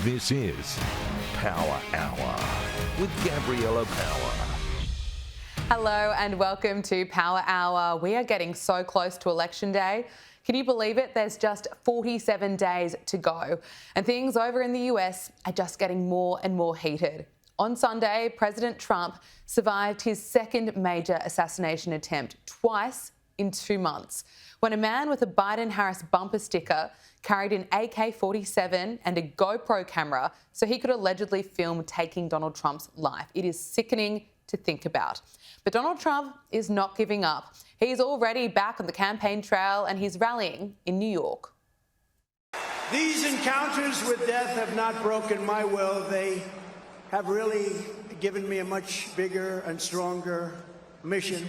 This is Power Hour with Gabriella Power. Hello and welcome to Power Hour. We are getting so close to Election Day. Can you believe it? There's just 47 days to go. And things over in the US are just getting more and more heated. On Sunday, President Trump survived his second major assassination attempt twice in 2 months, when a man with a Biden-Harris bumper sticker carried an AK-47 and a GoPro camera so he could allegedly film taking Donald Trump's life. It is sickening to think about. But Donald Trump is not giving up. He's already back on the campaign trail and he's rallying in New York. These encounters with death have not broken my will. They have really given me a much bigger and stronger mission.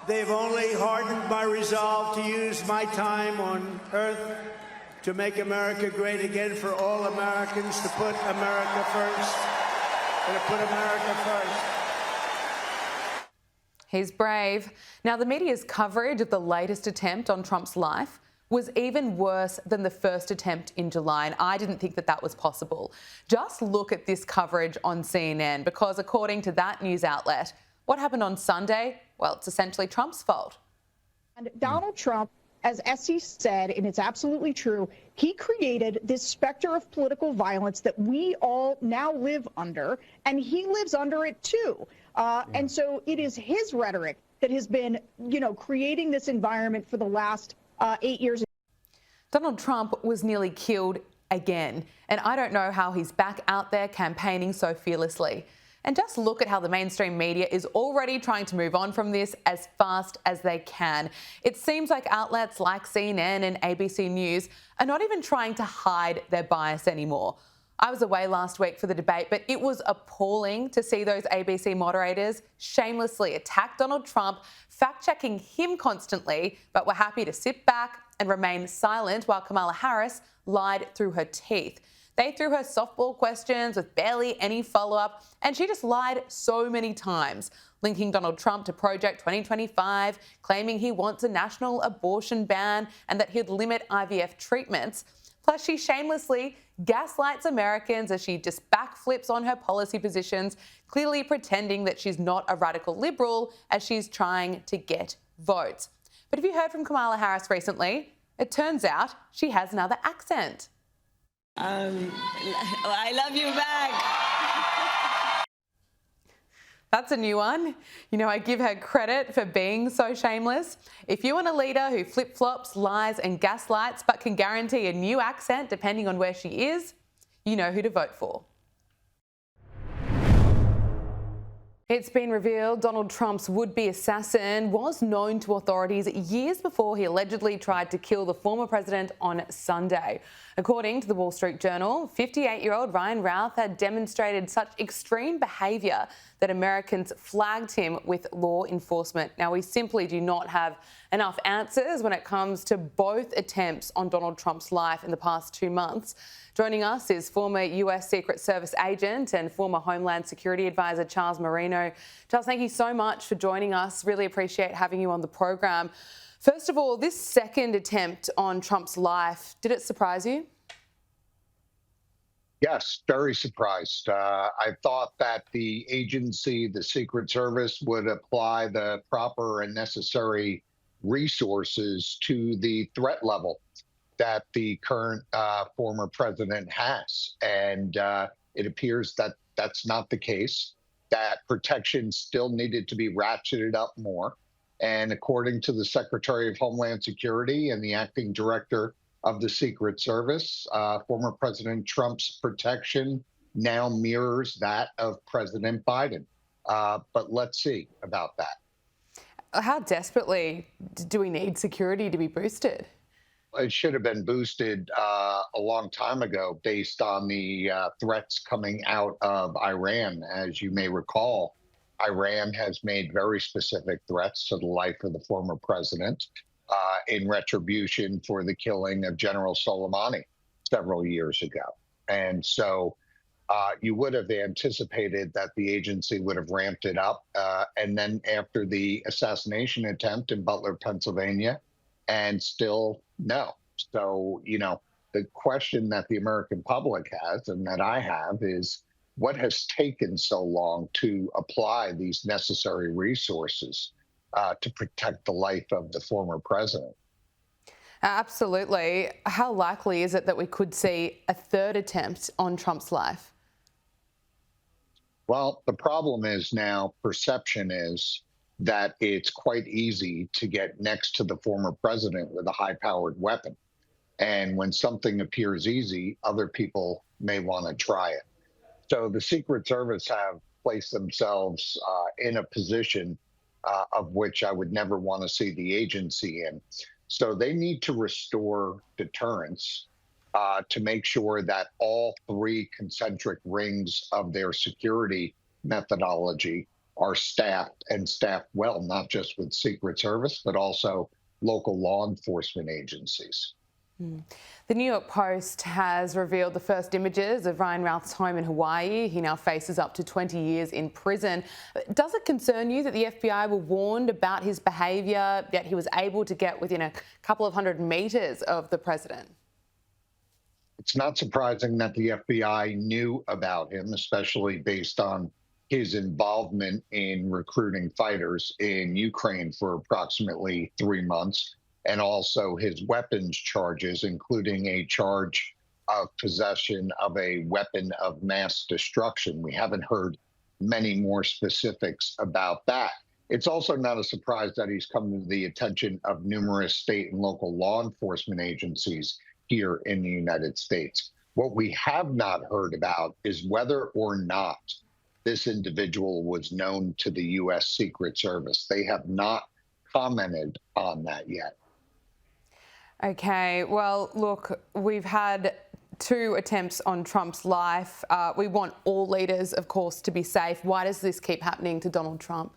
They've only hardened my resolve to use my time on earth to make America great again for all Americans, to put America first, and to put America first. He's brave. Now, the media's coverage of the latest attempt on Trump's life was even worse than the first attempt in July, and I didn't think that that was possible. Just look at this coverage on CNN, because according to that news outlet, what happened on Sunday, well, it's essentially Trump's fault. And Donald Trump, as Essie said, and it's absolutely true, he created this specter of political violence that we all now live under, and he lives under it too. And so it is his rhetoric that has been, creating this environment for the last 8 years. Donald Trump was nearly killed again, and I don't know how he's back out there campaigning so fearlessly. And just look at how the mainstream media is already trying to move on from this as fast as they can. It seems like outlets like CNN and ABC News are not even trying to hide their bias anymore. I was away last week for the debate, but it was appalling to see those ABC moderators shamelessly attack Donald Trump, fact-checking him constantly, but were happy to sit back and remain silent while Kamala Harris lied through her teeth. They threw her softball questions with barely any follow-up, and she just lied so many times, linking Donald Trump to Project 2025, claiming he wants a national abortion ban and that he'd limit IVF treatments. Plus, she shamelessly gaslights Americans as she just backflips on her policy positions, clearly pretending that she's not a radical liberal as she's trying to get votes. But have you heard from Kamala Harris recently? It turns out she has another accent. I love you back. That's a new one. I give her credit for being so shameless. If you want a leader who flip-flops, lies and gaslights but can guarantee a new accent depending on where she is, you know who to vote for. It's been revealed Donald Trump's would-be assassin was known to authorities years before he allegedly tried to kill the former president on Sunday. According to the Wall Street Journal, 58-year-old Ryan Routh had demonstrated such extreme behaviour that Americans flagged him with law enforcement. Now, we simply do not have enough answers when it comes to both attempts on Donald Trump's life in the past 2 months. Joining us is former US Secret Service agent and former Homeland Security advisor Charles Marino. Charles, thank you so much for joining us. Really appreciate having you on the program. First of all, this second attempt on Trump's life, did it surprise you? Yes, very surprised. I thought that the agency, the Secret Service, would apply the proper and necessary resources to the threat level that the current former president has. And it appears that that's not the case, that protection still needed to be ratcheted up more. And according to the Secretary of Homeland Security and the acting director of the Secret Service, former President Trump's protection now mirrors that of President Biden. But let's see about that. How desperately do we need security to be boosted? It should have been boosted a long time ago based on the threats coming out of Iran. As you may recall, Iran has made very specific threats to the life of the former president in retribution for the killing of General Soleimani several years ago. And so you would have anticipated that the agency would have ramped it up. And then after the assassination attempt in Butler, Pennsylvania, and still no. So, the question that the American public has and that I have is what has taken so long to apply these necessary resources to protect the life of the former president? Absolutely. How likely is it that we could see a third attempt on Trump's life? Well, the problem is now perception is that it's quite easy to get next to the former president with a high-powered weapon. And when something appears easy, other people may want to try it. So the Secret Service have placed themselves in a position of which I would never want to see the agency in. So they need to restore deterrence to make sure that all three concentric rings of their security methodology are staffed and staffed well, not just with Secret Service, but also local law enforcement agencies. The New York Post has revealed the first images of Ryan Routh's home in Hawaii. He now faces up to 20 years in prison. Does it concern you that the FBI were warned about his behaviour, yet he was able to get within a couple of hundred metres of the president? It's not surprising that the FBI knew about him, especially based on his involvement in recruiting fighters in Ukraine for approximately 3 months, and also his weapons charges, including a charge of possession of a weapon of mass destruction. We haven't heard many more specifics about that. It's also not a surprise that he's come to the attention of numerous state and local law enforcement agencies here in the United States. What we have not heard about is whether or not this individual was known to the U.S. Secret Service. They have not commented on that yet. Okay, well, look, we've had 2 attempts on Trump's life. We want all leaders, of course, to be safe. Why does this keep happening to Donald Trump?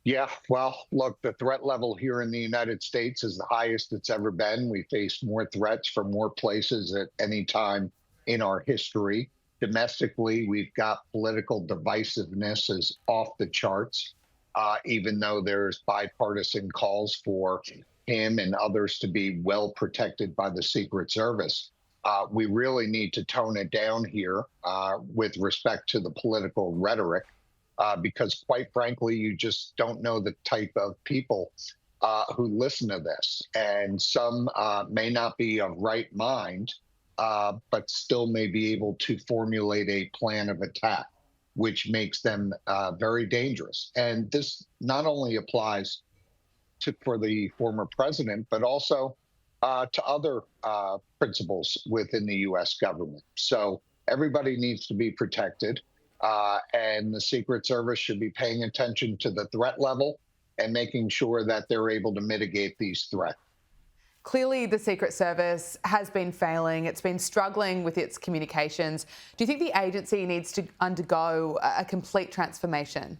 Yeah, well, look, the threat level here in the United States is the highest it's ever been. We face more threats from more places at any time in our history. Domestically, we've got political divisiveness is off the charts, even though there's bipartisan calls for him and others to be well protected by the Secret Service. We really need to tone it down here with respect to the political rhetoric. Because quite frankly, you just don't know the type of people who listen to this. And some may not be of right mind, but still may be able to formulate a plan of attack, which makes them very dangerous. And this not only applies for the former president, but also to other principals within the U.S. government. So everybody needs to be protected. And the Secret Service should be paying attention to the threat level and making sure that they're able to mitigate these threats. Clearly, the Secret Service has been failing. It's been struggling with its communications. Do you think the agency needs to undergo a complete transformation?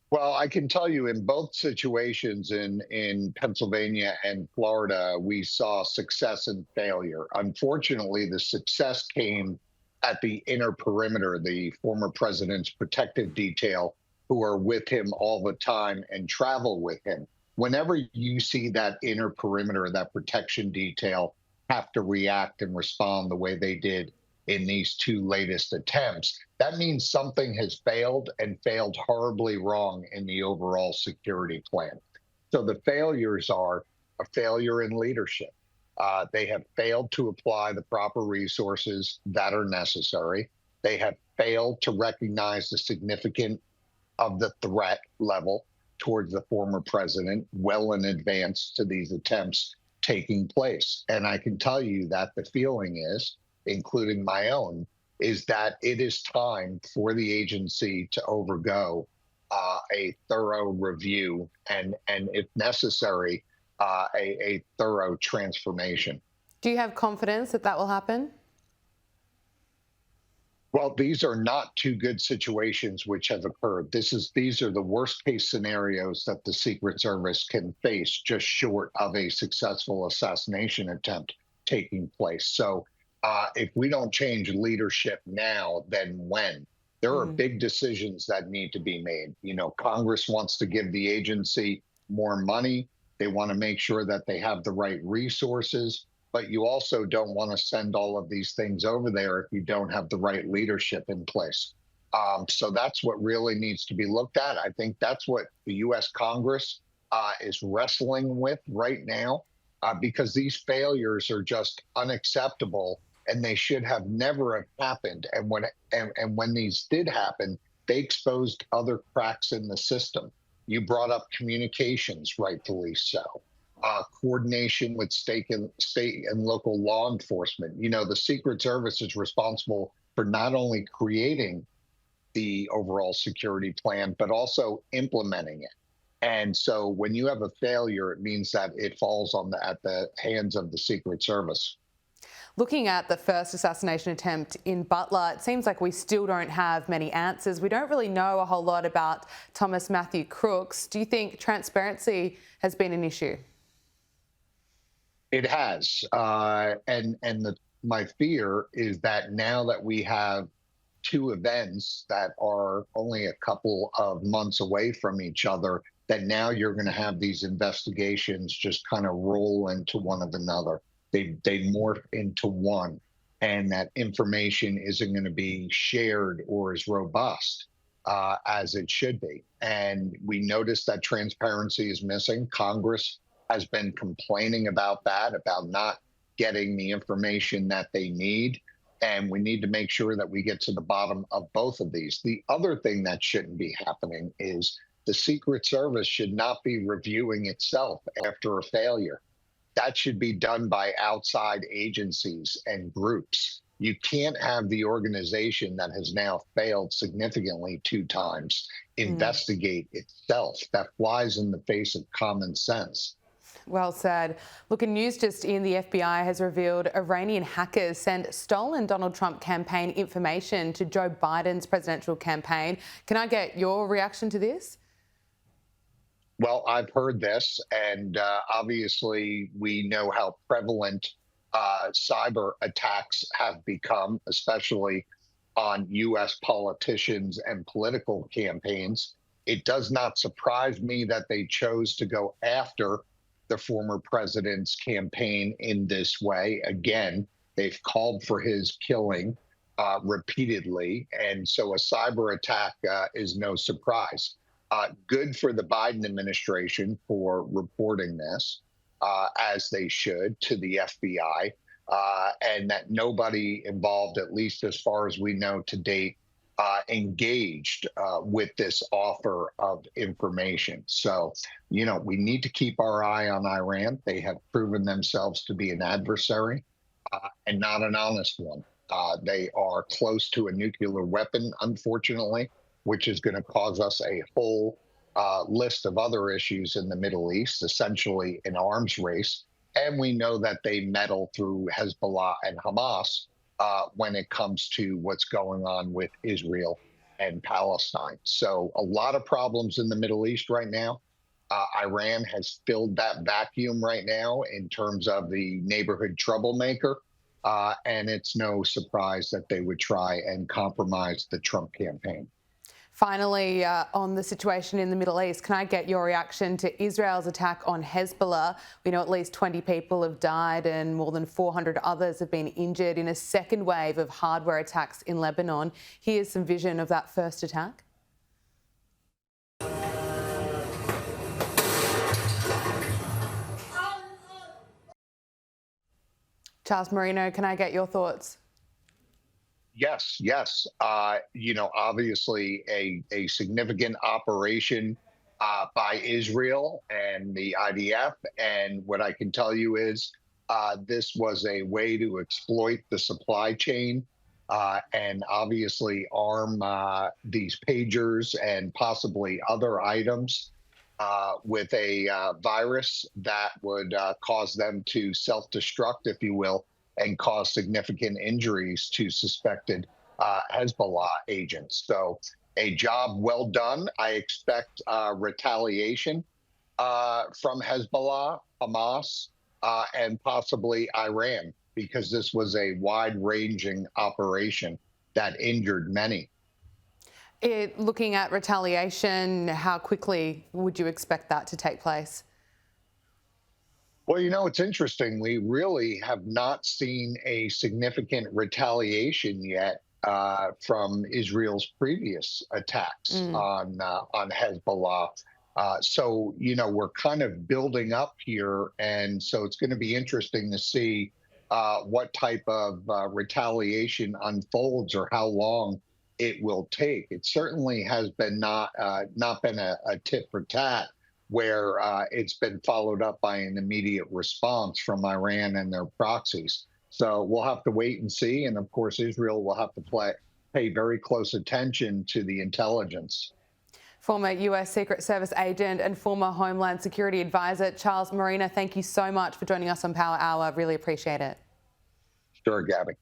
Well, I can tell you in both situations in Pennsylvania and Florida, we saw success and failure. Unfortunately, the success came at the inner perimeter, the former president's protective detail, who are with him all the time and travel with him. Whenever you see that inner perimeter, that protection detail, have to react and respond the way they did in these 2 latest attempts, that means something has failed and failed horribly wrong in the overall security plan. So the failures are a failure in leadership. They have failed to apply the proper resources that are necessary. They have failed to recognize the significance of the threat level towards the former president well in advance to these attempts taking place. And I can tell you that the feeling is, including my own, is that it is time for the agency to overgo a thorough review and if necessary, a thorough transformation. Do you have confidence that that will happen? Well, these are not 2 good situations which have occurred. These are the worst case scenarios that the Secret Service can face, just short of a successful assassination attempt taking place. So if we don't change leadership now, then when? There are big decisions that need to be made. You know, Congress wants to give the agency more money. They want to make sure that they have the right resources, but you also don't want to send all of these things over there if you don't have the right leadership in place. So that's what really needs to be looked at. I think that's what the U.S. Congress is wrestling with right now, because these failures are just unacceptable, and they should have never have happened. And when these did happen, they exposed other cracks in the system. You brought up communications, rightfully so. Coordination with state and local law enforcement. You know, the Secret Service is responsible for not only creating the overall security plan, but also implementing it. And so when you have a failure, it means that it falls at the hands of the Secret Service. Looking at the first assassination attempt in Butler, it seems like we still don't have many answers. We don't really know a whole lot about Thomas Matthew Crooks. Do you think transparency has been an issue? It has. My fear is that now that we have two events that are only a couple of months away from each other, that now you're going to have these investigations just kind of roll into one of another. They morph into one, and that information isn't going to be shared or as robust as it should be. And we notice that transparency is missing. Congress has been complaining about that, about not getting the information that they need. And we need to make sure that we get to the bottom of both of these. The other thing that shouldn't be happening is the Secret Service should not be reviewing itself after a failure. That should be done by outside agencies and groups. You can't have the organization that has now failed significantly 2 times investigate itself. That flies in the face of common sense. Well said. Look, news just in, the FBI has revealed Iranian hackers sent stolen Donald Trump campaign information to Joe Biden's presidential campaign. Can I get your reaction to this? Well, I've heard this, and obviously we know how prevalent cyber attacks have become, especially on U.S. politicians and political campaigns. It does not surprise me that they chose to go after the former president's campaign in this way. Again, they've called for his killing repeatedly, and so a cyber attack is no surprise. Good for the Biden administration for reporting this, as they should, to the FBI, and that nobody involved, at least as far as we know to date, engaged with this offer of information. So, you know, we need to keep our eye on Iran. They have proven themselves to be an adversary and not an honest one. They are close to a nuclear weapon, unfortunately, which is going to cause us a whole list of other issues in the Middle East, essentially an arms race. And we know that they meddle through Hezbollah and Hamas when it comes to what's going on with Israel and Palestine. So a lot of problems in the Middle East right now. Iran has filled that vacuum right now in terms of the neighborhood troublemaker. And it's no surprise that they would try and compromise the Trump campaign. Finally, on the situation in the Middle East, can I get your reaction to Israel's attack on Hezbollah? We know at least 20 people have died and more than 400 others have been injured in a second wave of hardware attacks in Lebanon. Here's some vision of that first attack. Charles Marino, can I get your thoughts? Yes. You know, obviously a significant operation by Israel and the IDF. And what I can tell you is this was a way to exploit the supply chain and obviously arm these pagers and possibly other items with a virus that would cause them to self-destruct, if you will, and cause significant injuries to suspected Hezbollah agents. So a job well done. I expect retaliation from Hezbollah, Hamas, and possibly Iran, because this was a wide-ranging operation that injured many. Looking at retaliation, how quickly would you expect that to take place? Well, it's interesting. We really have not seen a significant retaliation yet from Israel's previous attacks on Hezbollah. So we're kind of building up here, and so it's going to be interesting to see what type of retaliation unfolds or how long it will take. It certainly has been not been a tit for tat where it's been followed up by an immediate response from Iran and their proxies. So we'll have to wait and see. And of course, Israel will have to pay very close attention to the intelligence. Former US Secret Service agent and former Homeland Security advisor Charles Marina, thank you so much for joining us on Power Hour. Really appreciate it. Sure, Gabby.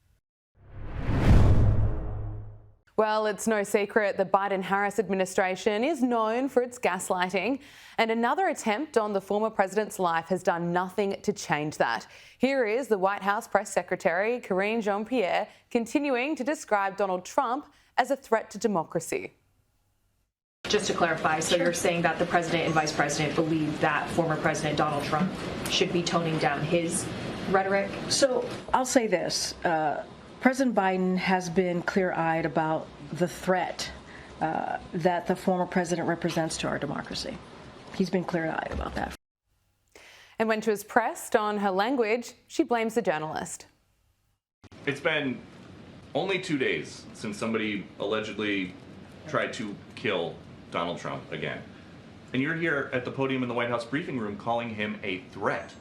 Well, it's no secret the Biden-Harris administration is known for its gaslighting, and another attempt on the former president's life has done nothing to change that. Here is the White House press secretary, Karine Jean-Pierre, continuing to describe Donald Trump as a threat to democracy. Just to clarify, so you're saying that the president and vice president believe that former President Donald Trump should be toning down his rhetoric? So I'll say this. President Biden has been clear-eyed about the threat that the former president represents to our democracy. He's been clear-eyed about that. And when she was pressed on her language, she blames the journalist. It's been only 2 days since somebody allegedly tried to kill Donald Trump again. And you're here at the podium in the White House briefing room calling him a threat.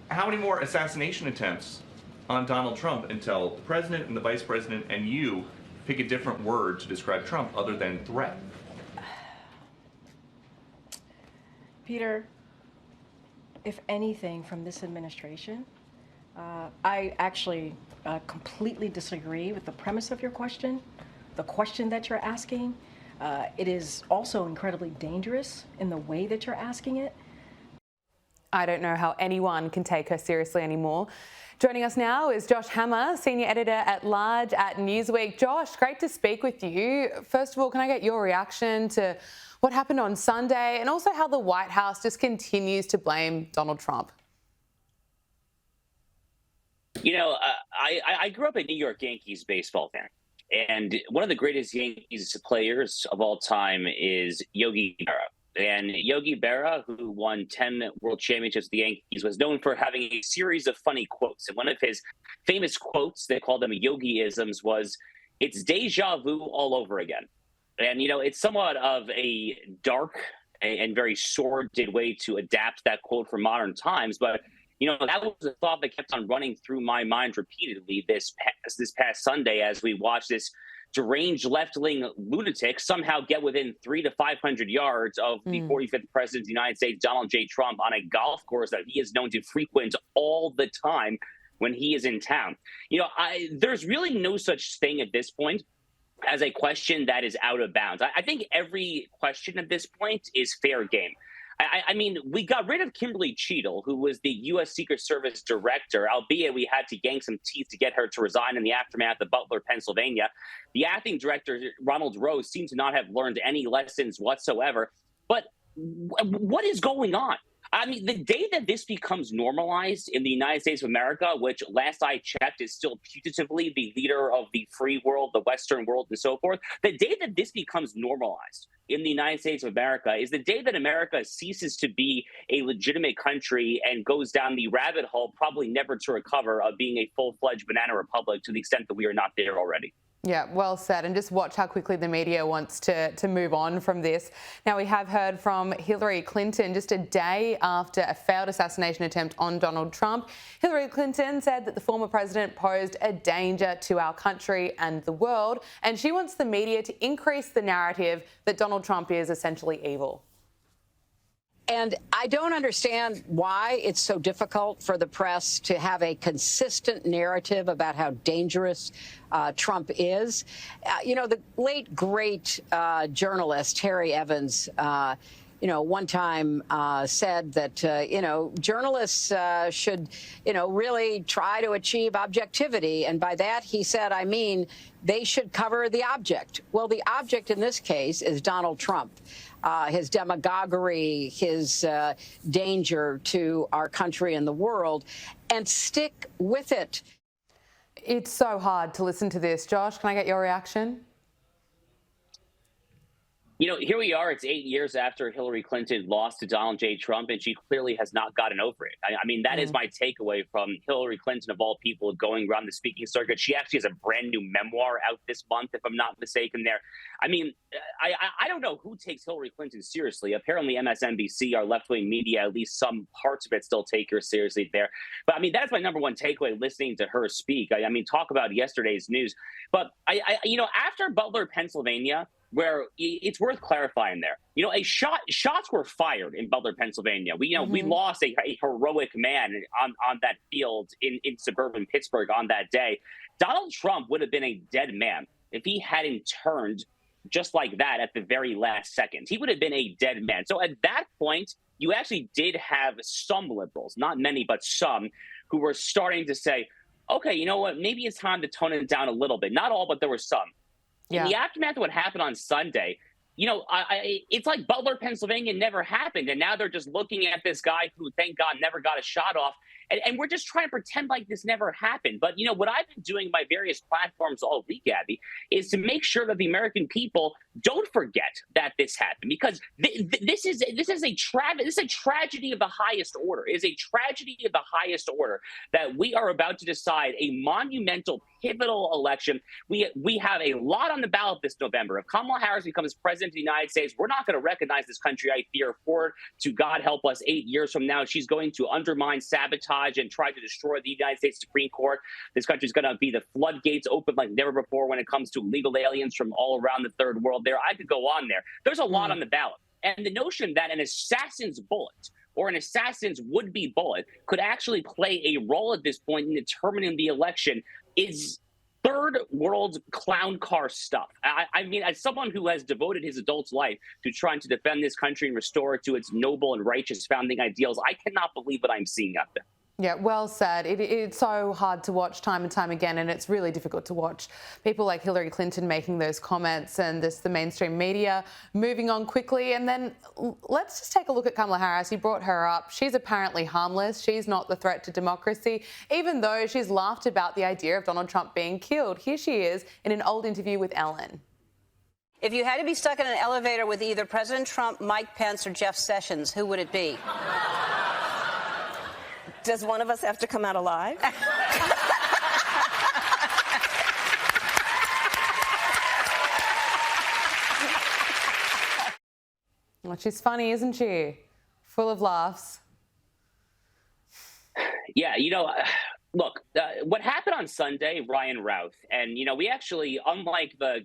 How many more assassination attempts on Donald Trump until the president and the vice president and you pick a different word to describe Trump other than threat? Peter, if anything from this administration, I actually completely disagree with the premise of your question, the question that you're asking. It is also incredibly dangerous in the way that you're asking it. I don't know how anyone can take her seriously anymore. Joining us now is Josh Hammer, Senior Editor-at-Large at Newsweek. Josh, great to speak with you. First of all, can I get your reaction to what happened on Sunday and also how the White House just continues to blame Donald Trump? I grew up a New York Yankees baseball fan. And one of the greatest Yankees players of all time is Yogi Berra. And Yogi Berra, who won 10 world championships with the Yankees, was known for having a series of funny quotes. And one of his famous quotes, they called them Yogi-isms, was, "It's deja vu all over again." And, it's somewhat of a dark and very sordid way to adapt that quote for modern times. But, that was a thought that kept on running through my mind repeatedly this past Sunday as we watched this deranged left-wing lunatic somehow get within 300 to 500 yards of the 45th president of the United States, Donald J. Trump, on a golf course that he is known to frequent all the time when he is in town. There's really no such thing at this point as a question that is out of bounds. I think every question at this point is fair game. I mean, we got rid of Kimberly Cheadle, who was the U.S. Secret Service director, albeit we had to yank some teeth to get her to resign in the aftermath of Butler, Pennsylvania. The acting director, Ronald Rose, seemed to not have learned any lessons whatsoever. But what is going on? I mean, the day that this becomes normalized in the United States of America, which last I checked is still putatively the leader of the free world, the Western world, and so forth, the day that this becomes normalized in the United States of America is the day that America ceases to be a legitimate country and goes down the rabbit hole, probably never to recover, of being a full-fledged banana republic to the extent that we are not there already. Yeah, well said. And just watch how quickly the media wants to move on from this. Now, we have heard from Hillary Clinton just a day after a failed assassination attempt on Donald Trump. Hillary Clinton said that the former president posed a danger to our country and the world, and she wants the media to increase the narrative that Donald Trump is essentially evil. And I don't understand why it's so difficult for the press to have a consistent narrative about how dangerous Trump is. The late, great journalist, Harry Evans, one time said that, journalists should, really try to achieve objectivity. And by that, he said, I mean, they should cover the object. Well, the object in this case is Donald Trump, his demagoguery, his danger to our country and the world, and stick with it. It's so hard to listen to this. Josh, can I get your reaction? Here we are. It's 8 years after Hillary Clinton lost to Donald J. Trump, and she clearly has not gotten over it. I mean, that is my takeaway from Hillary Clinton, of all people, going around the speaking circuit. She actually has a brand new memoir out this month, if I'm not mistaken there. I mean, I don't know who takes Hillary Clinton seriously. Apparently, MSNBC, our left-wing media, at least some parts of it still take her seriously there. But I mean, that's my number one takeaway listening to her speak. I mean, talk about yesterday's news. But, after Butler, Pennsylvania, where it's worth clarifying there. Shots were fired in Butler, Pennsylvania. We lost a heroic man on that field in suburban Pittsburgh on that day. Donald Trump would have been a dead man if he hadn't turned just like that at the very last second. He would have been a dead man. So at that point, you actually did have some liberals, not many, but some, who were starting to say, okay, you know what, maybe it's time to tone it down a little bit. Not all, but there were some. In the aftermath of what happened on Sunday, it's like Butler, Pennsylvania never happened. And now they're just looking at this guy who, thank God, never got a shot off. And we're just trying to pretend like this never happened. But, what I've been doing in my various platforms all week, Abby, is to make sure that the American people don't forget that this happened, because this is a tragedy of the highest order. It is a tragedy of the highest order that we are about to decide a monumental, pivotal election. We have a lot on the ballot this November. If Kamala Harris becomes president of the United States, we're not going to recognize this country, I fear, forward to, God help us, 8 years from now. She's going to undermine, sabotage, and try to destroy the United States Supreme Court. This country is going to be the floodgates open like never before when it comes to illegal aliens from all around the third world there. I could go on there. There's a lot on the ballot. And the notion that an assassin's bullet or an assassin's would-be bullet could actually play a role at this point in determining the election is third world clown car stuff. I mean, as someone who has devoted his adult life to trying to defend this country and restore it to its noble and righteous founding ideals, I cannot believe what I'm seeing out there. Yeah, well said. It's so hard to watch time and time again, and it's really difficult to watch people like Hillary Clinton making those comments and the mainstream media moving on quickly. And then let's just take a look at Kamala Harris. You brought her up. She's apparently harmless. She's not the threat to democracy, even though she's laughed about the idea of Donald Trump being killed. Here she is in an old interview with Ellen. If you had to be stuck in an elevator with either President Trump, Mike Pence, or Jeff Sessions, who would it be? Does one of us have to come out alive? Well, she's funny, isn't she? Full of laughs. Yeah, look, what happened on Sunday, Ryan Routh, and, we actually, unlike the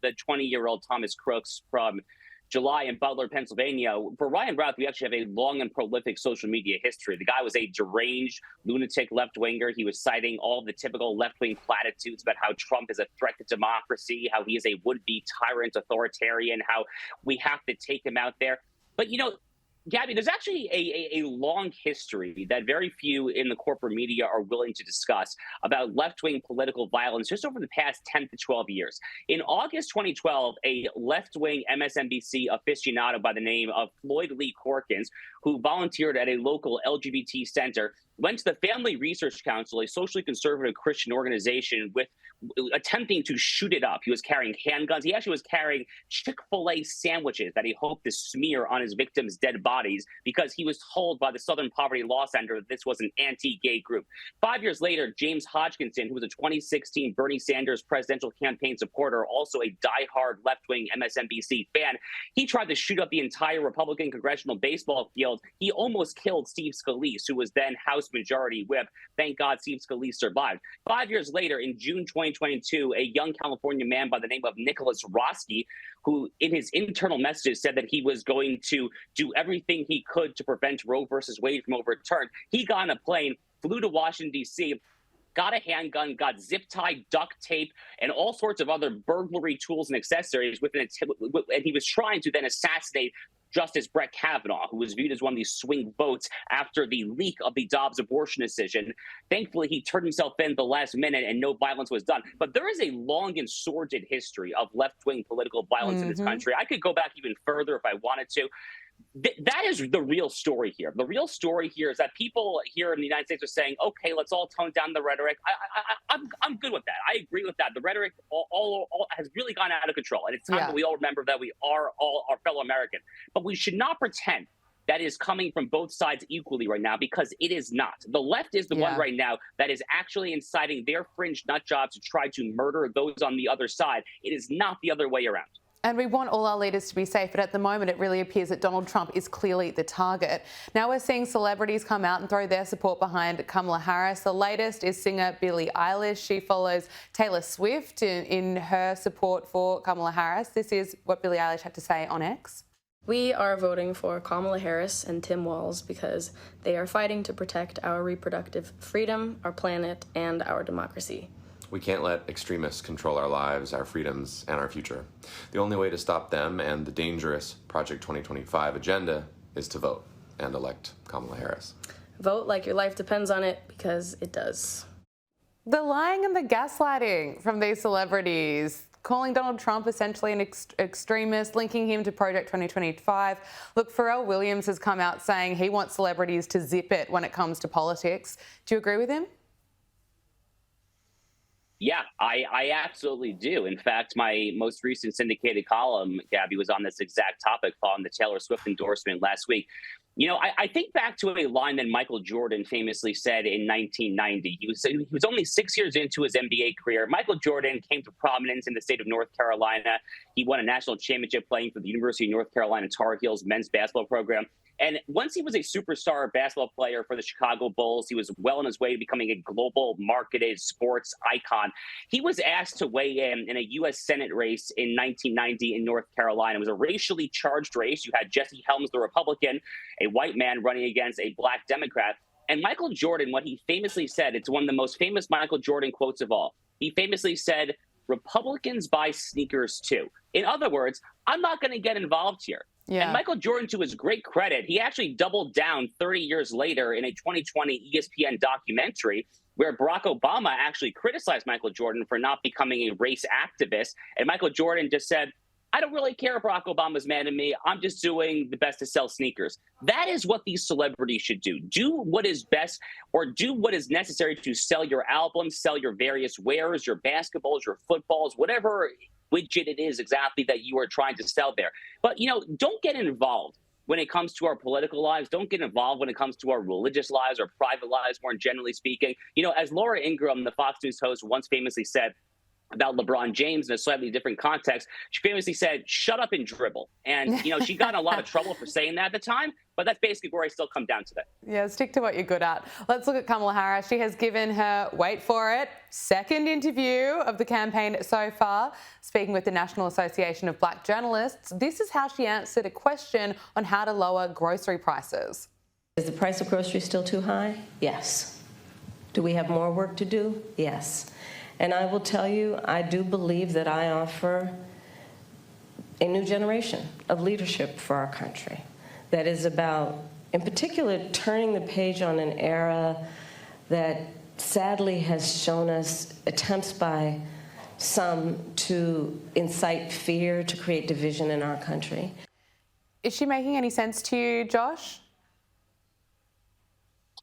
20-year-old Thomas Crooks from July in Butler, Pennsylvania, for Ryan Routh, we actually have a long and prolific social media history. The guy was a deranged, lunatic left-winger. He was citing all the typical left-wing platitudes about how Trump is a threat to democracy, how he is a would-be tyrant authoritarian, how we have to take him out there. But, Gabby, there's actually a long history that very few in the corporate media are willing to discuss about left-wing political violence just over the past 10 to 12 years. In August 2012, a left-wing MSNBC aficionado by the name of Floyd Lee Corkins, who volunteered at a local LGBT center, went to the Family Research Council, a socially conservative Christian organization, with attempting to shoot it up. He was carrying handguns. He actually was carrying Chick-fil-A sandwiches that he hoped to smear on his victims' dead bodies because he was told by the Southern Poverty Law Center that this was an anti-gay group. 5 years later, James Hodgkinson, who was a 2016 Bernie Sanders presidential campaign supporter, also a diehard left-wing MSNBC fan, he tried to shoot up the entire Republican congressional baseball field. He almost killed Steve Scalise, who was then House Majority Whip. Thank God Steve Scalise survived. 5 years later, in June 2022, a young California man by the name of Nicholas Roski, who in his internal messages said that he was going to do everything he could to prevent Roe versus Wade from overturned, he got on a plane, flew to Washington, D.C., got a handgun, got zip tie, duct tape, and all sorts of other burglary tools and accessories and he was trying to then assassinate Justice Brett Kavanaugh, who was viewed as one of these swing votes after the leak of the Dobbs abortion decision. Thankfully, he turned himself in at the last minute and no violence was done. But there is a long and sordid history of left-wing political violence in this country. I could go back even further if I wanted to. That is the real story here. The real story here is that people here in the United States are saying, okay, let's all tone down the rhetoric. I'm good with that. I agree with that. The rhetoric all has really gone out of control. And it's time that we all remember that we are all our fellow American. But we should not pretend that is coming from both sides equally right now, because it is not. The left is the one right now that is actually inciting their fringe nut jobs to try to murder those on the other side. It is not the other way around. And we want all our leaders to be safe, but at the moment it really appears that Donald Trump is clearly the target. Now we're seeing celebrities come out and throw their support behind Kamala Harris. The latest is singer Billie Eilish. She follows Taylor Swift in her support for Kamala Harris. This is what Billie Eilish had to say on X. We are voting for Kamala Harris and Tim Walz because they are fighting to protect our reproductive freedom, our planet, and our democracy. We can't let extremists control our lives, our freedoms, and our future. The only way to stop them and the dangerous Project 2025 agenda is to vote and elect Kamala Harris. Vote like your life depends on it, because it does. The lying and the gaslighting from these celebrities, calling Donald Trump essentially an extremist, linking him to Project 2025. Look, Pharrell Williams has come out saying he wants celebrities to zip it when it comes to politics. Do you agree with him? Yeah, I absolutely do. In fact, my most recent syndicated column, Gabby, was on this exact topic following the Taylor Swift endorsement last week. You know, I think back to a line that Michael Jordan famously said in 1990. He was only 6 years into his NBA career. Michael Jordan came to prominence in the state of North Carolina. He won a national championship playing for the University of North Carolina Tar Heels men's basketball program. And once he was a superstar basketball player for the Chicago Bulls, he was well on his way to becoming a global marketed sports icon. He was asked to weigh in a U.S. Senate race in 1990 in North Carolina. It was a racially charged race. You had Jesse Helms, the Republican, a white man running against a black Democrat. And Michael Jordan, what he famously said, it's one of the most famous Michael Jordan quotes of all. He famously said, "Republicans buy sneakers too." In other words, I'm not going to get involved here. Yeah. And Michael Jordan, to his great credit, he actually doubled down 30 years later in a 2020 ESPN documentary where Barack Obama actually criticized Michael Jordan for not becoming a race activist. And Michael Jordan just said, "I don't really care if Barack Obama's mad at me. I'm just doing the best to sell sneakers." That is what these celebrities should do. Do what is best, or do what is necessary to sell your albums, sell your various wares, your basketballs, your footballs, whatever widget it is exactly that you are trying to sell there. But, you know, don't get involved when it comes to our political lives. Don't get involved when it comes to our religious lives or private lives, more generally speaking. You know, as Laura Ingraham, the Fox News host, once famously said about LeBron James in a slightly different context, she famously said, "Shut up and dribble." And, you know, she got in a lot of trouble for saying that at the time, but that's basically where I still come down today. Yeah, stick to what you're good at. Let's look at Kamala Harris. She has given her, wait for it, second interview of the campaign so far, speaking with the National Association of Black Journalists. This is how she answered a question on how to lower grocery prices. Is the price of groceries still too high? Yes. Do we have more work to do? Yes. And I will tell you, I do believe that I offer a new generation of leadership for our country that is about, in particular, turning the page on an era that sadly has shown us attempts by some to incite fear, to create division in our country. Is she making any sense to you, Josh?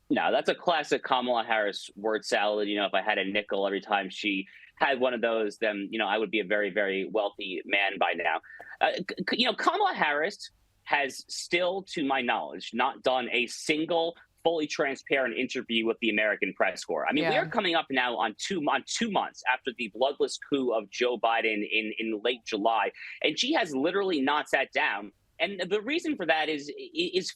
No, that's a classic Kamala Harris word salad. You know, if I had a nickel every time she had one of those, then, you know, I would be a very, very wealthy man by now. You know, Kamala Harris has still, to my knowledge, not done a single fully transparent interview with the American press corps. I mean, we are coming up now on 2 months after the bloodless coup of Joe Biden in late July, and she has literally not sat down. And the reason for that is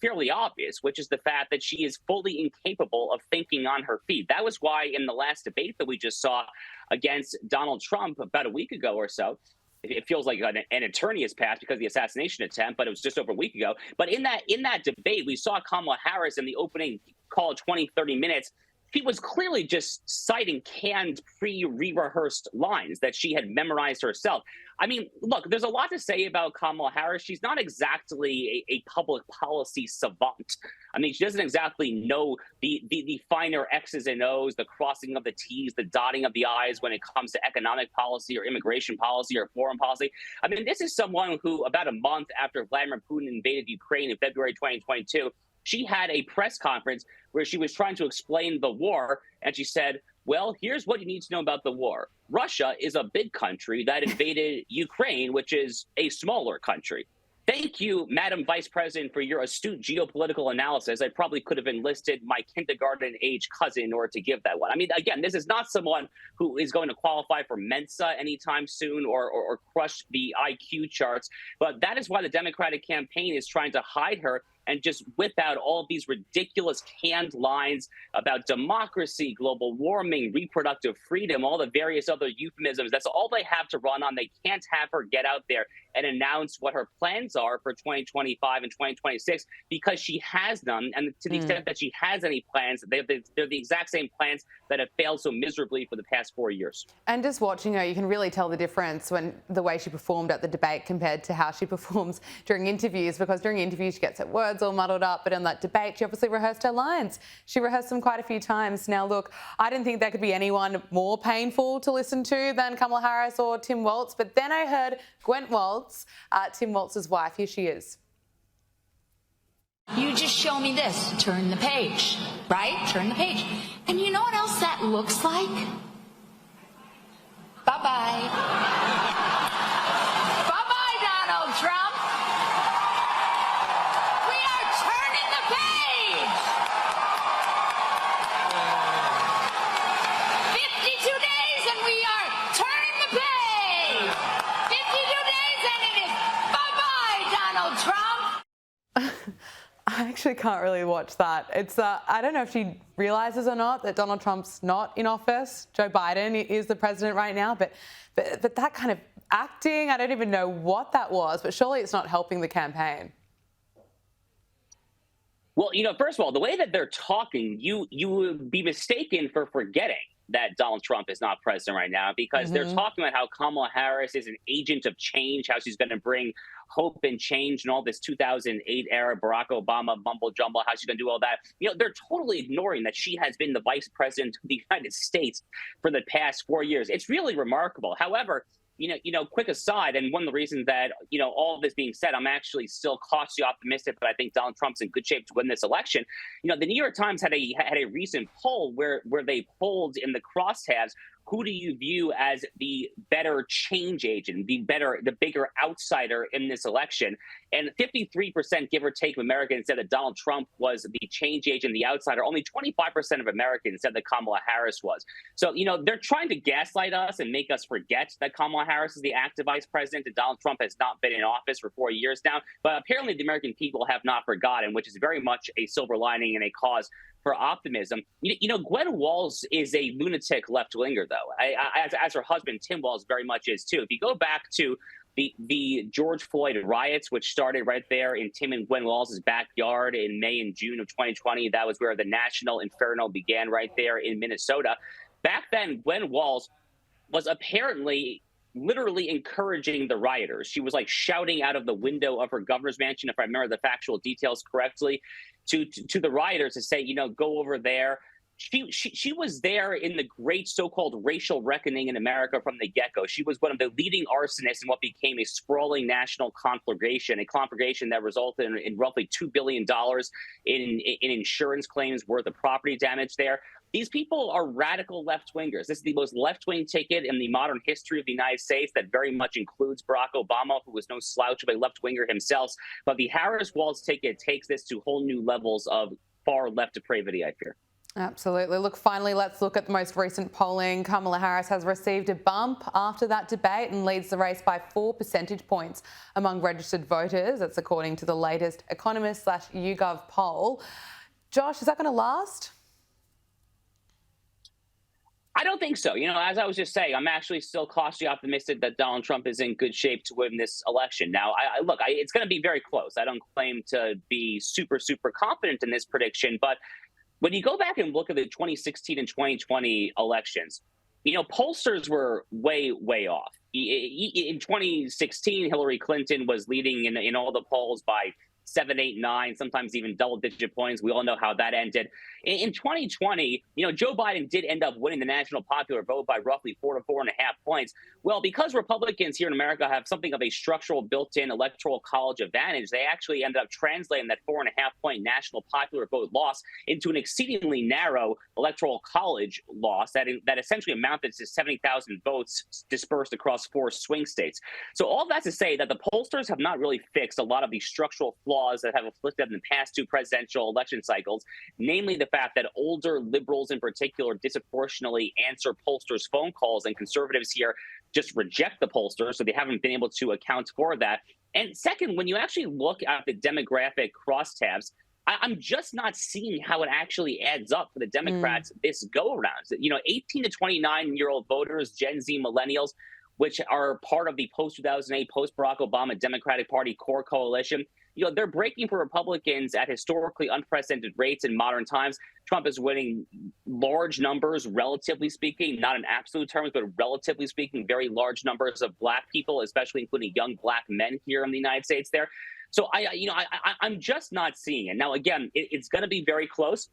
fairly obvious, which is the fact that she is fully incapable of thinking on her feet. That was why in the last debate that we just saw against Donald Trump about a week ago or so, it feels like an eternity has passed because of the assassination attempt, but it was just over a week ago. But in that debate, we saw Kamala Harris in the opening call 20, 30 minutes She was clearly just citing canned, pre-rehearsed lines that she had memorized herself. I mean, look, there's a lot to say about Kamala Harris. She's not exactly a public policy savant. I mean, she doesn't exactly know the finer X's and O's, the crossing of the T's, the dotting of the I's when it comes to economic policy or immigration policy or foreign policy. I mean, this is someone who, about a month after Vladimir Putin invaded Ukraine in February 2022, she had a press conference where she was trying to explain the war, and she said, well, here's what you need to know about the war. Russia is a big country that invaded Ukraine, which is a smaller country. Thank you, Madam Vice President, for your astute geopolitical analysis. I probably could have enlisted my kindergarten-age cousin in order to give that one. I mean, again, this is not someone who is going to qualify for Mensa anytime soon or crush the IQ charts, but that is why the Democratic campaign is trying to hide her and just whip out all of these ridiculous canned lines about democracy, global warming, reproductive freedom, all the various other euphemisms. That's all they have to run on. They can't have her get out there and announce what her plans are for 2025 and 2026 because she has none. And to the extent that she has any plans, they're the exact same plans that have failed so miserably for the past 4 years. And just watching her, you can really tell the difference when the way she performed at the debate compared to how she performs during interviews, because during interviews she gets her words all muddled up, but in that debate she obviously rehearsed her lines. She rehearsed them quite a few times. Now look, I didn't think there could be anyone more painful to listen to than Kamala Harris or Tim Walz, but then I heard Gwent Walz, Tim Walz's wife. Here she is. You just show me this, turn the page, right? Turn the page. And you know what else that looks like? Bye-bye. Bye-bye, Donald Trump. We are turning the page. 52 days and we are turning the page. 52 days and it is bye-bye, Donald Trump. I actually can't really watch that. It's I don't know if she realizes or not that Donald Trump's not in office. Joe Biden is the president right now, but that kind of acting, I don't even know what that was, but surely it's not helping the campaign. Well, you know, first of all, the way that they're talking, you would be mistaken for forgetting that Donald Trump is not president right now, because they're talking about how Kamala Harris is an agent of change, how she's going to bring hope and change and all this 2008 era Barack Obama mumble jumble, how she's going to do all that. You know, they're totally ignoring that she has been the vice president of the United States for the past 4 years. It's really remarkable. However, you know, quick aside, and one of the reasons that, you know, all of this being said, I'm actually still cautiously optimistic, but I think Donald Trump's in good shape to win this election. You know, the New York Times had a recent poll where they polled in the crosstabs, who do you view as the better change agent, the bigger outsider in this election? And 53%, give or take, of Americans said that Donald Trump was the change agent, the outsider. Only 25% of Americans said that Kamala Harris was. So, you know, they're trying to gaslight us and make us forget that Kamala Harris is the active vice president and Donald Trump has not been in office for 4 years now. But apparently the American people have not forgotten, which is very much a silver lining and a cause for optimism. You know, Gwen Walz is a lunatic left-winger, though, as her husband, Tim Walz, very much is, too. If you go back to the George Floyd riots, which started right there in Tim and Gwen Walz's backyard in May and June of 2020, that was where the national inferno began, right there in Minnesota. Back then, Gwen Walz was apparently literally encouraging the rioters. She was like shouting out of the window of her governor's mansion, if I remember the factual details correctly, to the rioters to say, you know, go over there. She was there in the great so-called racial reckoning in America from the get-go. She was one of the leading arsonists in what became a sprawling national conflagration, a conflagration that resulted in roughly $2 billion in insurance claims worth of property damage there. These people are radical left-wingers. This is the most left-wing ticket in the modern history of the United States that very much includes Barack Obama, who was no slouch of a left-winger himself. But the Harris-Walz ticket takes this to whole new levels of far left depravity, I fear. Absolutely. Look, finally, let's look at the most recent polling. Kamala Harris has received a bump after that debate and leads the race by 4 percentage points among registered voters. That's according to the latest Economist/YouGov poll. Josh, is that going to last? I don't think so. You know, as I was just saying, I'm actually still cautiously optimistic that Donald Trump is in good shape to win this election. Now, it's going to be very close. I don't claim to be super, super confident in this prediction, but when you go back and look at the 2016 and 2020 elections, pollsters were way, way off. In 2016, Hillary Clinton was leading in all the polls by 7, 8, 9, sometimes even double-digit points. We all know how that ended. In 2020, Joe Biden did end up winning the national popular vote by roughly 4 to 4.5 points. Well, because Republicans here in America have something of a structural built-in electoral college advantage, they actually ended up translating that 4.5-point national popular vote loss into an exceedingly narrow electoral college loss that essentially amounted to 70,000 votes dispersed across 4 swing states. So all that to say that the pollsters have not really fixed a lot of the structural flaws that have afflicted them in the past 2 presidential election cycles, namely the fact that older liberals in particular disproportionately answer pollsters' phone calls, and conservatives here just reject the pollsters, so they haven't been able to account for that. And second, when you actually look at the demographic crosstabs, I'm just not seeing how it actually adds up for the Democrats this go-around. 18 to 29-year-old voters, Gen Z millennials, which are part of the post-2008, post-Barack Obama Democratic Party core coalition, they're breaking for Republicans at historically unprecedented rates in modern times. Trump is winning large numbers, relatively speaking, not in absolute terms, but relatively speaking, very large numbers of Black people, especially including young Black men here in the United States there. So I'm just not seeing it. Now, again, it's going to be very close.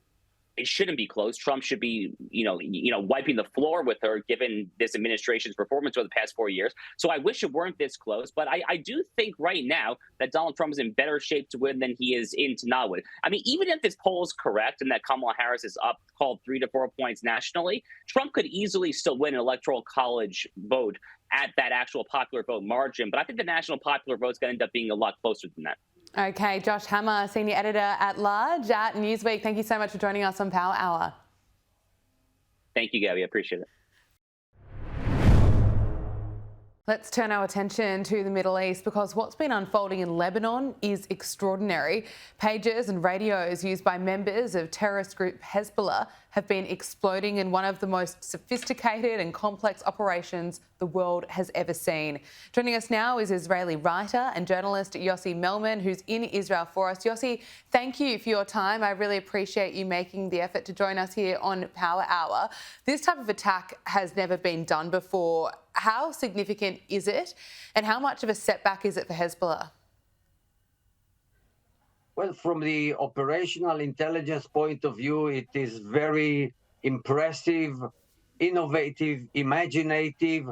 It shouldn't be close. Trump should be, wiping the floor with her, given this administration's performance over the past 4 years. So I wish it weren't this close. But I do think right now that Donald Trump is in better shape to win than he is in to not win. I mean, even if this poll is correct and that Kamala Harris is up called 3 to 4 points nationally, Trump could easily still win an electoral college vote at that actual popular vote margin. But I think the national popular vote is going to end up being a lot closer than that. Okay, Josh Hammer, Senior Editor at Large at Newsweek. Thank you so much for joining us on Power Hour. Thank you, Gabby. I appreciate it. Let's turn our attention to the Middle East, because what's been unfolding in Lebanon is extraordinary. Pages and radios used by members of terrorist group Hezbollah have been exploding in one of the most sophisticated and complex operations the world has ever seen. Joining us now is Israeli writer and journalist Yossi Melman, who's in Israel for us. Yossi, thank you for your time. I really appreciate you making the effort to join us here on Power Hour. This type of attack has never been done before. How significant is it, and how much of a setback is it for Hezbollah? Well, from the operational intelligence point of view, it is very impressive, innovative, imaginative,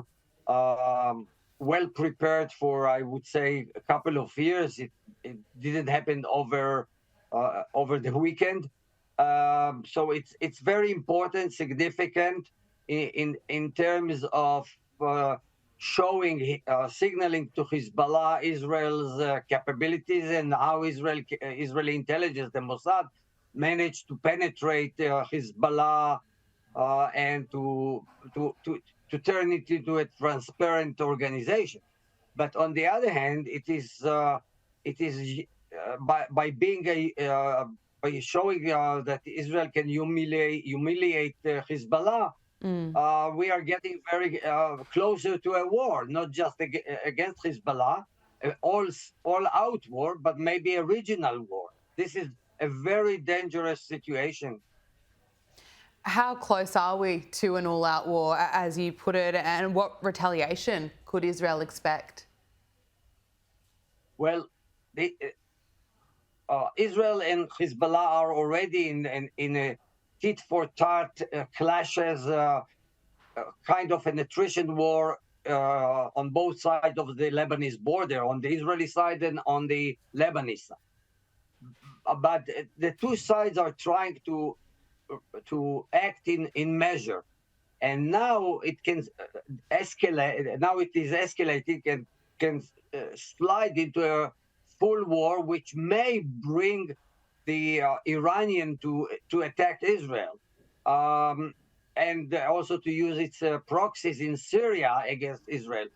well prepared for, I would say, a couple of years. It didn't happen over the weekend. So it's very important, significant in terms of showing, signaling to Hezbollah Israel's capabilities and how Israeli intelligence, the Mossad, managed to penetrate Hezbollah and to turn it into a transparent organization. But on the other hand, it is by showing that Israel can humiliate Hezbollah. We are getting very closer to a war, not just against Hezbollah, all-out war, but maybe a regional war. This is a very dangerous situation. How close are we to an all-out war, as you put it, and what retaliation could Israel expect? Well, Israel and Hezbollah are already in a tit-for-tat clashes, kind of an attrition war on both sides of the Lebanese border, on the Israeli side and on the Lebanese side. But the two sides are trying to act in measure, and now it can escalate. Now it is escalating and can slide into a full war, which may bring the Iranian to attack Israel, and also to use its proxies in Syria against Israel.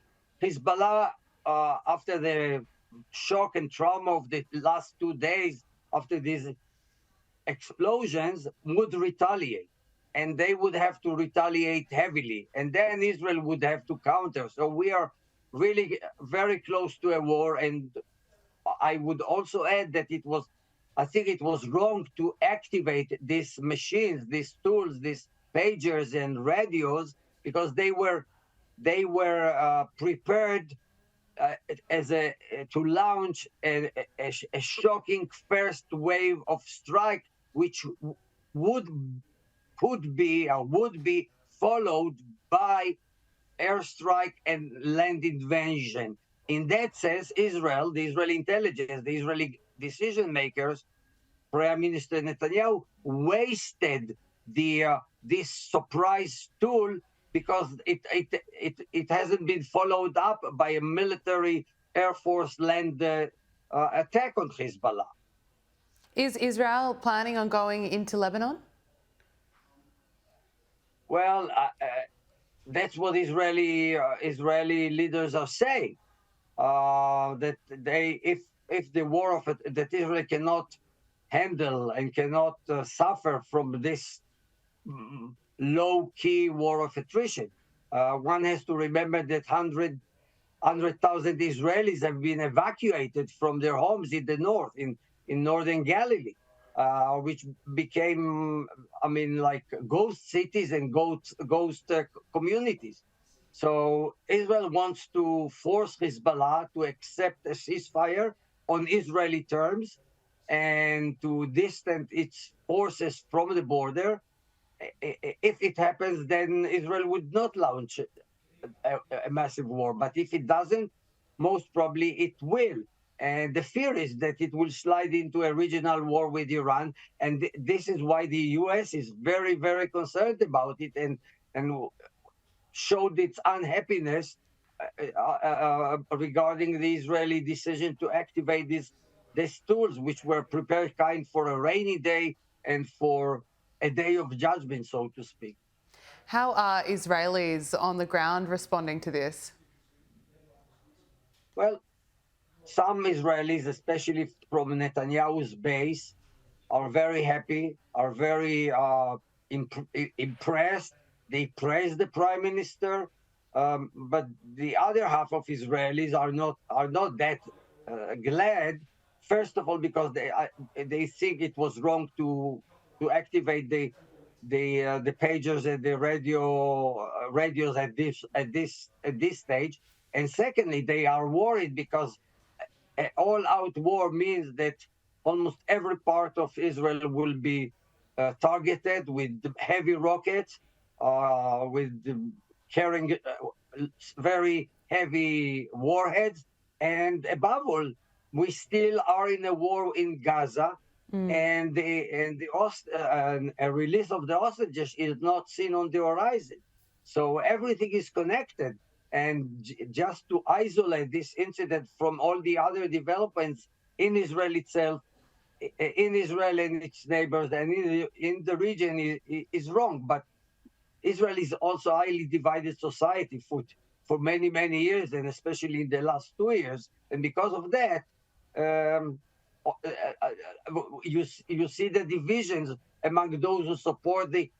Hezbollah, after the shock and trauma of the last 2 days after these explosions, would retaliate, and they would have to retaliate heavily, and then Israel would have to counter. So we are really very close to a war, and I would also add that it was I think it was wrong to activate these machines, these tools, these pagers and radios, because they were prepared as a to launch a shocking first wave of strike, which would could be or would be followed by airstrike and land invasion. In that sense, Israel, the Israeli intelligence, the Israeli decision makers, Prime Minister Netanyahu wasted this surprise tool because it hasn't been followed up by a military Air Force land attack on Hezbollah. Is Israel planning on going into Lebanon? Well, that's what Israeli leaders are saying. That if the war of that Israel cannot handle and cannot suffer from this low-key war of attrition. One has to remember that 100,000 Israelis have been evacuated from their homes in the north, in northern Galilee, which became, like ghost cities and ghost communities. So Israel wants to force Hezbollah to accept a ceasefire on Israeli terms and to distance its forces from the border. If it happens, then Israel would not launch a massive war. But if it doesn't, most probably it will. And the fear is that it will slide into a regional war with Iran. And this is why the U.S. is very, very concerned about it and showed its unhappiness regarding the Israeli decision to activate these tools, which were prepared for a rainy day and for a day of judgment, so to speak. How are Israelis on the ground responding to this? Well, some Israelis, especially from Netanyahu's base, are very happy, are very impressed. They praise the prime minister, but the other half of Israelis are not that glad. First of all, because they think it was wrong to activate the pagers and the radios at this stage, and secondly, they are worried because an all-out war means that almost every part of Israel will be targeted with heavy rockets, with carrying very heavy warheads, and above all, we still are in a war in Gaza, and a release of the hostages is not seen on the horizon. So everything is connected. And just to isolate this incident from all the other developments in Israel itself, in Israel and its neighbors, and in the region is wrong. But Israel is also a highly divided society for many, many years, and especially in the last 2 years. And because of that, you see the divisions among those who support the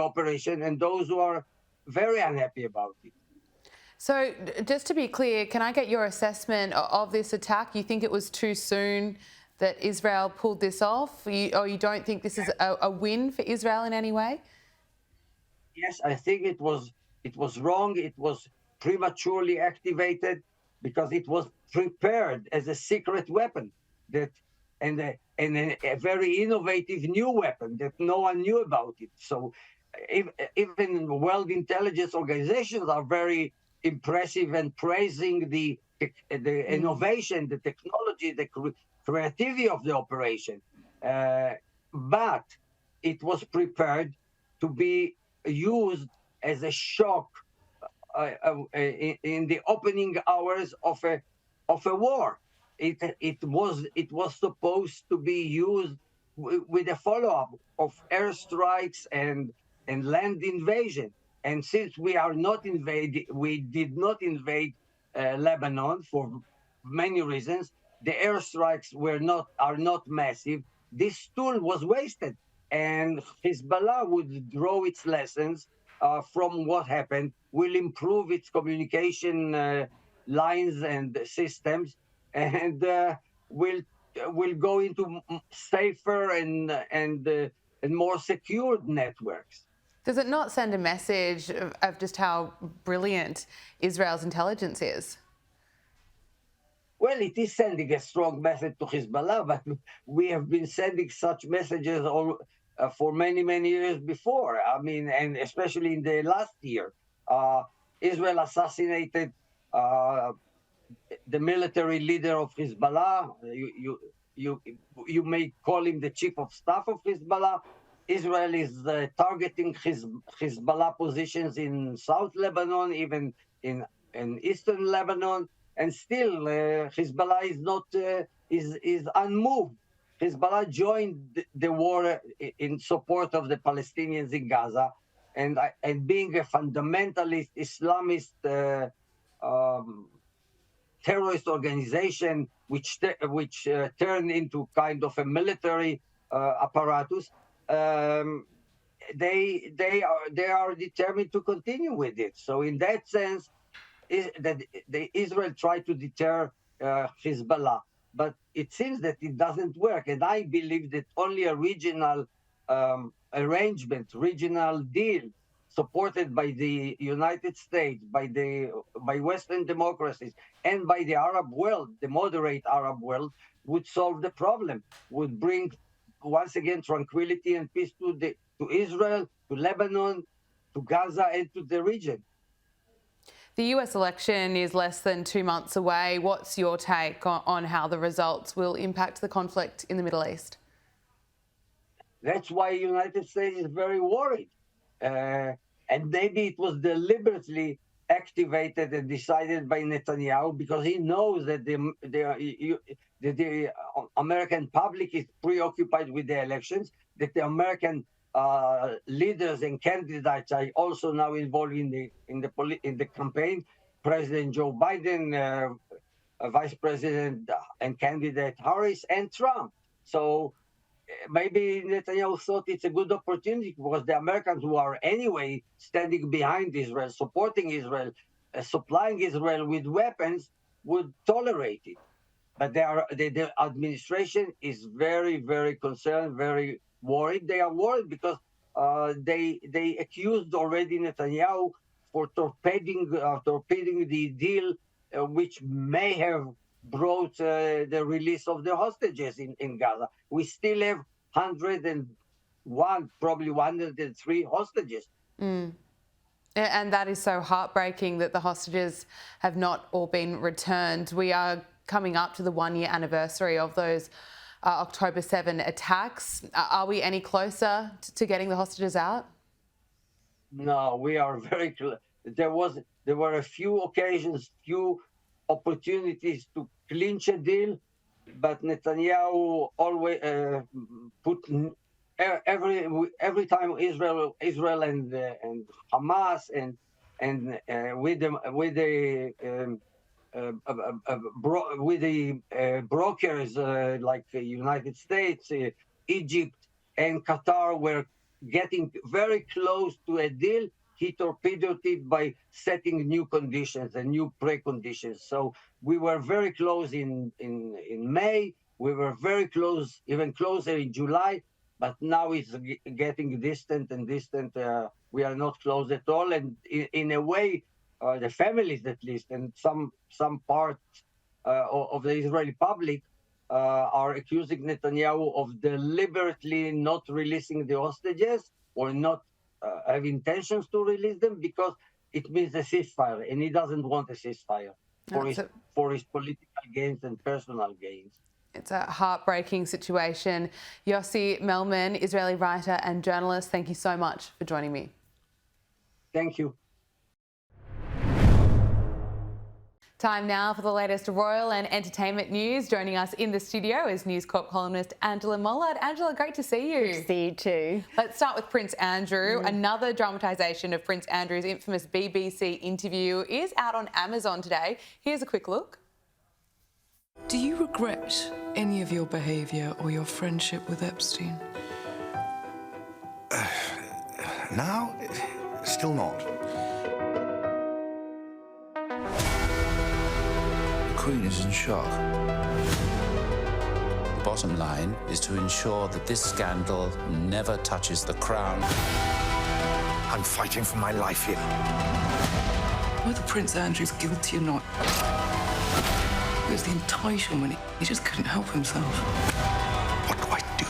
operation and those who are very unhappy about it. So just to be clear, can I get your assessment of this attack? You think it was too soon that Israel pulled this off, or you don't think this is a win for Israel in any way? Yes, I think it was wrong. It was prematurely activated because it was prepared as a secret weapon and a very innovative new weapon that no one knew about it. So even world intelligence organizations are very impressive and praising the innovation, the technology, the creativity of the operation. But it was prepared to be used as a shock in the opening hours of a war. It was supposed to be used with a follow-up of airstrikes and land invasion. And since we did not invade Lebanon for many reasons. The airstrikes are not massive. This tool was wasted, and Hezbollah would draw its lessons from what happened, will improve its communication lines and systems, and will go into safer and more secured networks. Does it not send a message of just how brilliant Israel's intelligence is? Well, it is sending a strong message to Hezbollah, but we have been sending such messages for many, many years before. I mean, and especially in the last year, Israel assassinated the military leader of Hezbollah. You may call him the chief of staff of Hezbollah. Israel is targeting Hezbollah positions in South Lebanon, even in Eastern Lebanon, and still Hezbollah is not is unmoved. Hezbollah joined the war in support of the Palestinians in Gaza, and being a fundamentalist Islamist terrorist organization, which turned into kind of a military apparatus. They are determined to continue with it. So in that sense, Israel tried to deter Hezbollah, but it seems that it doesn't work. And I believe that only a regional arrangement, regional deal, supported by the United States, by Western democracies, and by the Arab world, the moderate Arab world, would solve the problem, would bring once again tranquility and peace to Israel, to Lebanon, to Gaza, and to the region. The US election is less than 2 months away. What's your take on how the results will impact the conflict in the Middle East? That's why the United States is very worried. And maybe it was deliberately activated and decided by Netanyahu because he knows that the American public is preoccupied with the elections, that the American leaders and candidates are also now involved in the campaign. President Joe Biden, Vice President and candidate Harris, and Trump. So maybe Netanyahu thought it's a good opportunity because the Americans, who are anyway standing behind Israel, supporting Israel, supplying Israel with weapons, would tolerate it. But the administration is very, very concerned, very worried. They are worried because they accused already Netanyahu for torpedoing the deal, which may have brought the release of the hostages in Gaza. We still have 101, probably 103 hostages. Mm. And that is so heartbreaking that the hostages have not all been returned. We are coming up to the 1-year anniversary of those October 7 attacks. Are we any closer to getting the hostages out? No, we are very close. There were a few occasions, few opportunities to clinch a deal, but Netanyahu always put every time Israel and Hamas and with the brokers like the United States, Egypt, and Qatar were getting very close to a deal. He torpedoed it by setting new conditions and new preconditions. So we were very close in May. We were very close, even closer in July. But now it's getting distant and distant. We are not close at all. And in a way, the families at least, and some parts of the Israeli public are accusing Netanyahu of deliberately not releasing the hostages or not have intentions to release them because it means a ceasefire, and he doesn't want a ceasefire for his political gains and personal gains. It's a heartbreaking situation. Yossi Melman, Israeli writer and journalist, thank you so much for joining me. Thank you. Time now for the latest royal and entertainment news. Joining us in the studio is News Corp columnist Angela Mollard. Angela, great to see you. Good to see you too. Let's start with Prince Andrew. Another dramatisation of Prince Andrew's infamous BBC interview is out on Amazon today. Here's a quick look. Do you regret any of your behaviour or your friendship with Epstein? Now, still not. Queen is in shock. The bottom line is to ensure that this scandal never touches the crown. I'm fighting for my life here. Whether Prince Andrew's guilty or not, it was the entitlement. He just couldn't help himself. What do I do?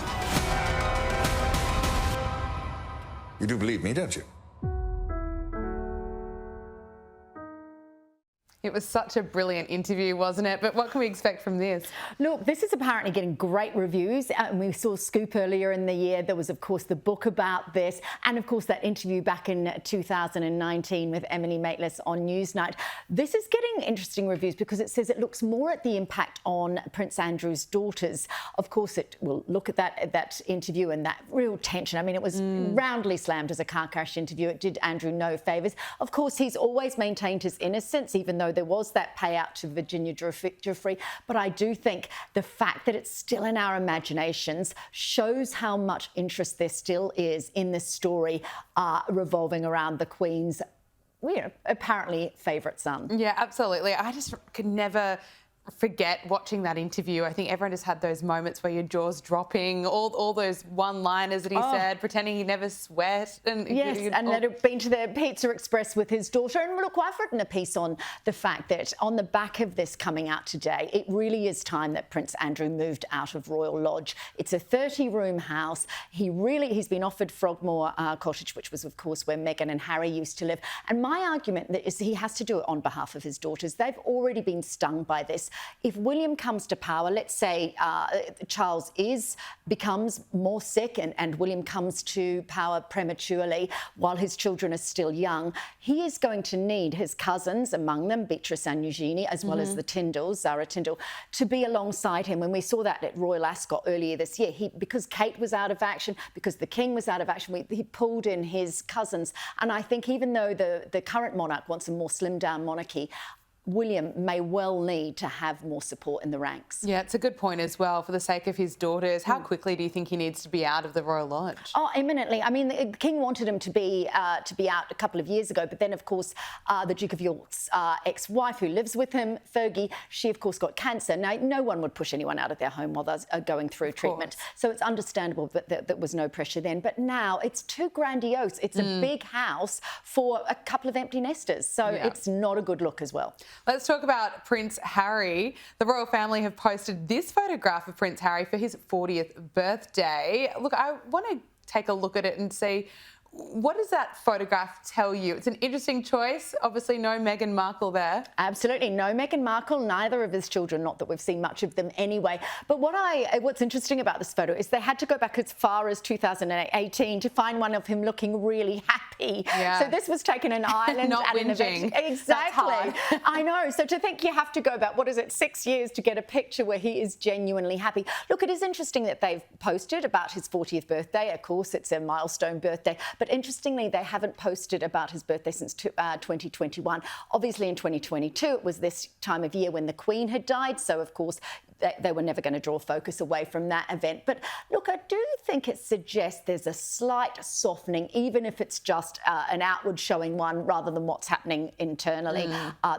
You do believe me, don't you? It was such a brilliant interview, wasn't it? But what can we expect from this? Look, this is apparently getting great reviews. And we saw Scoop earlier in the year. There was, of course, the book about this. And, of course, that interview back in 2019 with Emily Maitlis on Newsnight. This is getting interesting reviews because it says it looks more at the impact on Prince Andrew's daughters. Of course, it will look at that interview and that real tension. I mean, it was roundly slammed as a car crash interview. It did Andrew no favours. Of course, he's always maintained his innocence, even though there was that payout to Virginia Giuffre. But I do think the fact that it's still in our imaginations shows how much interest there still is in this story revolving around the Queen's, apparently favourite son. Yeah, absolutely. I just could never forget watching that interview. I think everyone just had those moments where your jaw's dropping, all those one-liners that he said, pretending he never sweat. And yes, and that had been to the Pizza Express with his daughter. And look, I've written a piece on the fact that on the back of this coming out today, it really is time that Prince Andrew moved out of Royal Lodge. It's a 30-room house. He's been offered Frogmore Cottage, which was, of course, where Meghan and Harry used to live. And my argument is he has to do it on behalf of his daughters. They've already been stung by this. If William comes to power, let's say Charles becomes more sick and William comes to power prematurely while his children are still young, he is going to need his cousins, among them Beatrice and Eugenie, as well as the Tyndalls, Zara Tyndall, to be alongside him. When we saw that at Royal Ascot earlier this year, because Kate was out of action, because the King was out of action, he pulled in his cousins. And I think even though the current monarch wants a more slimmed-down monarchy, William may well need to have more support in the ranks. Yeah, it's a good point as well, for the sake of his daughters. How quickly do you think he needs to be out of the Royal Lodge? Oh, imminently. I mean, the King wanted him to be out a couple of years ago, but then, of course, the Duke of York's ex-wife, who lives with him, Fergie, she, of course, got cancer. Now, no one would push anyone out of their home while they're going through treatment. So it's understandable that there was no pressure then. But now it's too grandiose. It's a big house for a couple of empty nesters. So it's not a good look as well. Let's talk about Prince Harry. The royal family have posted this photograph of Prince Harry for his 40th birthday. Look, I want to take a look at it and see, what does that photograph tell you? It's an interesting choice. Obviously, no Meghan Markle there. Absolutely, no Meghan Markle, neither of his children, not that we've seen much of them anyway. But what's interesting about this photo is they had to go back as far as 2018 to find one of him looking really happy. Yeah. So this was taken in Ireland. Not at whinging. An event. Exactly. I know. So to think you have to go about, 6 years to get a picture where he is genuinely happy. Look, it is interesting that they've posted about his 40th birthday. Of course, it's a milestone birthday. But interestingly, they haven't posted about his birthday since 2021. Obviously, in 2022, it was this time of year when the Queen had died. So, of course, they were never going to draw focus away from that event. But look, I do think it suggests there's a slight softening, even if it's just an outward showing one rather than what's happening internally.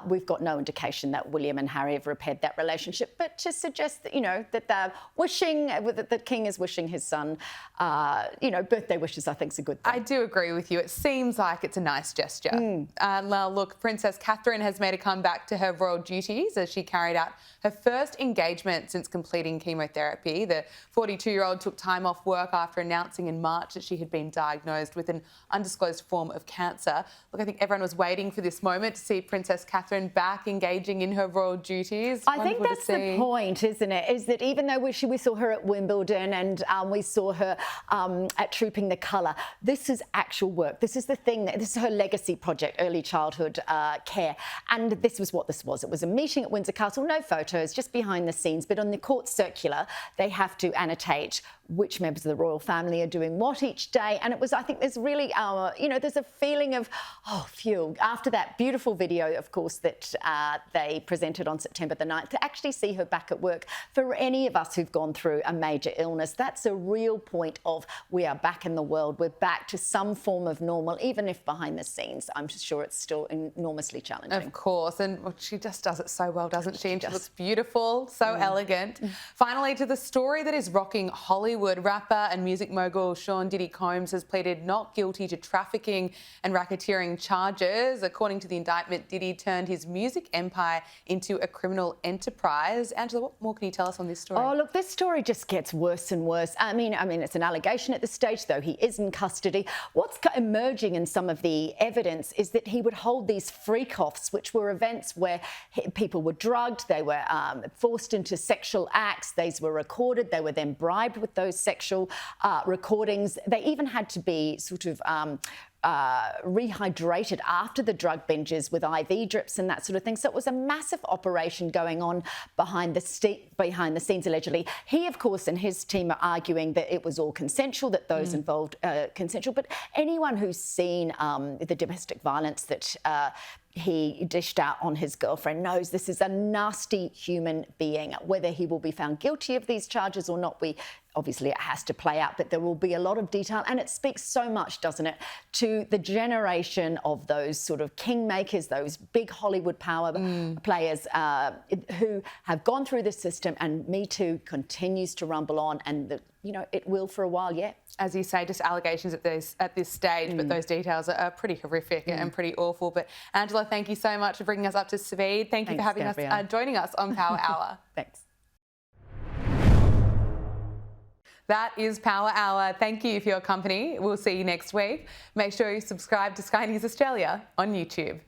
We've got no indication that William and Harry have repaired that relationship, but to suggest that, that they're wishing, that the King is wishing his son, birthday wishes, I think is a good thing. I do agree with you. It seems like it's a nice gesture. Now, look, Princess Catherine has made a comeback to her royal duties as she carried out her first engagement since completing chemotherapy. The 42-year-old took time off work after announcing in March that she had been diagnosed with an undisclosed form of cancer. Look, I think everyone was waiting for this moment to see Princess Catherine back engaging in her royal duties. I think that's the point, isn't it? Is that even though we saw her at Wimbledon and we saw her at Trooping the Colour, this is actual work. This is the thing. This is her legacy project, early childhood care. And this was what this was. It was a meeting at Windsor Castle, no photos, just behind the scenes. scenes, but on the court circular, they have to annotate which members of the royal family are doing what each day. And it was, I think there's really, there's a feeling of, oh, phew, after that beautiful video, of course, that they presented on September the 9th, to actually see her back at work. For any of us who've gone through a major illness, that's a real point of we are back in the world. We're back to some form of normal, even if behind the scenes, I'm sure it's still enormously challenging. Of course, and she just does it so well, doesn't she? And she looks beautiful, so elegant. Finally, to the story that is rocking Hollywood. Rapper and music mogul Sean Diddy Combs has pleaded not guilty to trafficking and racketeering charges. According to the indictment, Diddy turned his music empire into a criminal enterprise. Angela, what more can you tell us on this story? Oh, look, this story just gets worse and worse. I mean, it's an allegation at this stage, though he is in custody. What's emerging in some of the evidence is that he would hold these freak-offs, which were events where people were drugged, they were forced into sexual acts, these were recorded, they were then bribed with those sexual recordings. They even had to be sort of rehydrated after the drug binges with IV drips and that sort of thing. So it was a massive operation going on behind the scenes, allegedly. He, of course, and his team are arguing that it was all consensual, that those involved consensual. But anyone who's seen the domestic violence that he dished out on his girlfriend knows this is a nasty human being. Whether he will be found guilty of these charges or not, obviously it has to play out, but there will be a lot of detail, and it speaks so much, doesn't it, to the generation of those sort of kingmakers, those big Hollywood power players who have gone through the system, and Me Too continues to rumble on, and it will for a while yet. As you say, just allegations at this stage, but those details are pretty horrific and pretty awful. But Angela, thank you so much for bringing us up to speed. Thank you for having us, joining us on Power Hour. Thanks. That is Power Hour. Thank you for your company. We'll see you next week. Make sure you subscribe to Sky News Australia on YouTube.